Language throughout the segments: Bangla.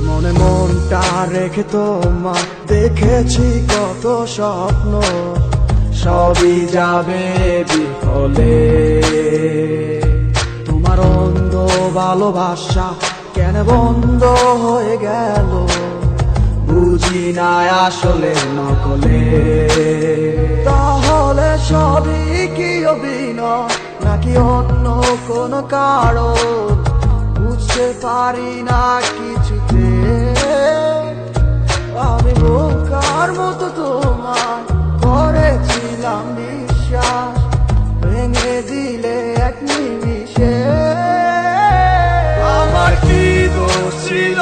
মনে মনটা রেখে তোমার দেখেছি কত স্বপ্ন, সবই যাবে বিফলে। তোমার অন্ধ ভালোবাসা কেন বন্ধ হয়ে গেল, বুঝি না আসলে নকলে। তাহলে সবই কি অভিনয় নাকি অন্য কোনো কারণ, বুঝতে পারি না কিছুতে। আমি বোকার মতো তোমার করেছিলাম বিশ্বাস, ভেঙে দিলে এক নিমিষে। আমার কি দোষ ছিল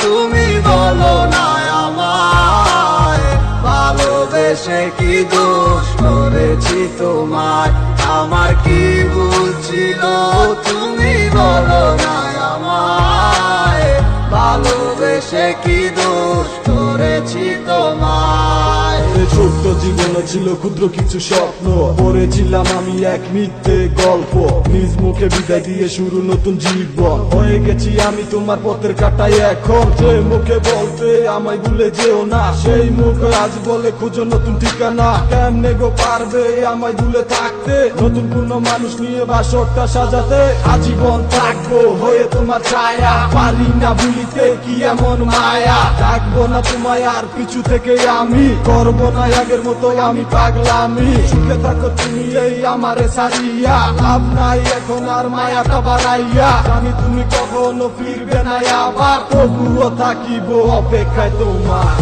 তুমি বলো না আমায়, ভালোবেসে কি দোষ করেছি তোমায়। আমার কি ভুল ছিল তুমি বলো না আমায়, ভালোবেসে কি দোষ করেছি তোমায়। ছোট্ট জীবনে ছিল ক্ষুদ্র কিছু স্বপ্ন, পড়েছিলাম আমি এক মিথ্যে গল্প। নিজ মুখে বিদায় দিয়ে শুরু নতুন জীবন, হয়ে গেছি আমি তোমার পথের কাটাই এখন। যে মুখে বলতে আমায় ভুলে যেও না, সেই মুখ আজ বলে খুঁজো নতুন ঠিকানা। কেমনে গো পারবে আমায় ভুলে থাকতে, নতুন কোনো মানুষ নিয়ে বাসরটা সাজাতে। আজীবন থাকবো হয়ে তোমার ছায়া, পারি না ভুলিতে কি এমন মায়া। ডাকবো না তোমায় আর পিছু থেকে আমি, করবো না আগের মতো আমি পাগলামি। সুখে থাকো তুমি এই আমারে সারিয়া, লাভ নাই এখন আর মায়াটা বাড়াইয়া। জানি তুমি কখনো ফিরবে না আবার, তবুও থাকিব অপেক্ষায় তোমার।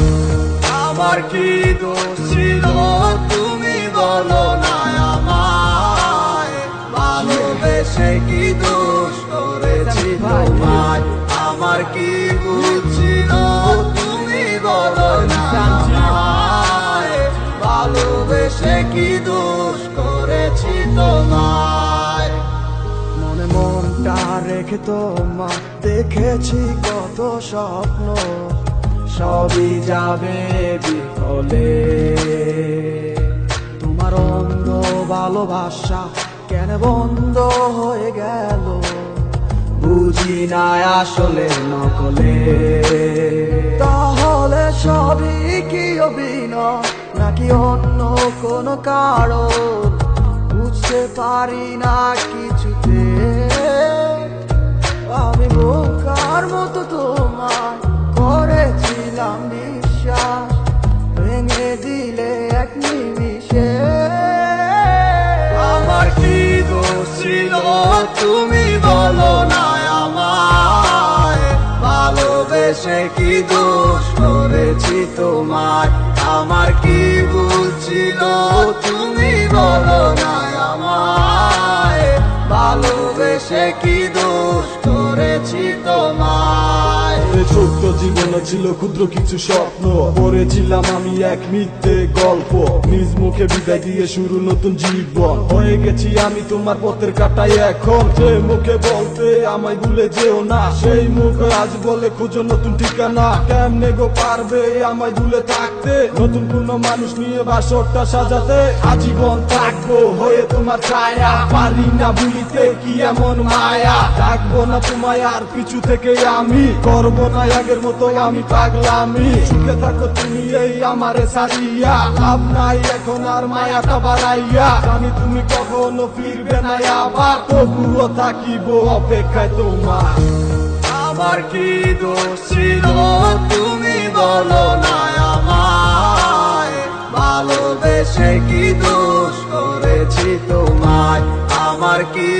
আমার কি দোষ ছিল তুমি বলো না আমায়, ভালোবেসে কি দোষ করেছি তোমায়। আমার কি ভুল ছিল তুমি বলো না আমায়, ভালোবেসে কি দোষ করেছি তোমায়। মনে মনটা রেখে তোমার দেখেছি কত স্বপ্ন, সবই যাবে বিফলে। তোমার অন্ধ ভালোবাসা কেন বন্ধ হয়ে গেল, বুঝি না আসলে নকলে। তাহলে সবই কি অভিনয় নাকি অন্য কোনো কারণ, বুঝতে পারি না কিছুতে। আমি বোকার মতো তোমার করেছিলাম বিশ্বাস, ভেঙে দিলে এক নিমিষে। আমার কি দোষ ছিল তুমি বলো না আমায়, ভালোবেসে কি দোষ করেছি তোমায়। আমার কি ভুল ছিল তুমি বলো না আমায়, ভালোবেসে কি দোষ করেছি তোমায়। ছোট্ট জীবনে ছিল ক্ষুদ্র কিছু স্বপ্ন, পড়েছিলাম আমি এক মিথ্যে গল্প। নিজ মুখে বিদায় দিয়ে শুরু নতুন জীবন, হয়ে গেছি আমি তোমার পথের কাটাই এখন। যে মুখে বলতে আমায় ভুলে যেও না, সেই মুখ আজ বলে খুঁজো নতুন ঠিকানা। কেমনে গো পারবে আমায় ভুলে থাকতে, নতুন কোনো মানুষ নিয়ে বাসরটা সাজাতে। আজীবন থাকবো হয়ে তোমার ছায়া, পারি না ভুলিতে কি এমন মায়া। ডাকবো না তোমায় আর পিছু থেকে আমি, করবো না আগের মতো আমি পাগলামি। সুখে থাকো তুমি এই আমারে সারিয়া, লাভ নাই এখন আর মায়াটা বাড়াইয়া। জানি তুমি কখনো ফিরবে না আবার, তবুও থাকিব অপেক্ষায় তোমার। আমার কি দোষ ছিল তুমি বলো না আমায়, ভালোবেসে কি দোষ করেছি তোমায়। আমার কি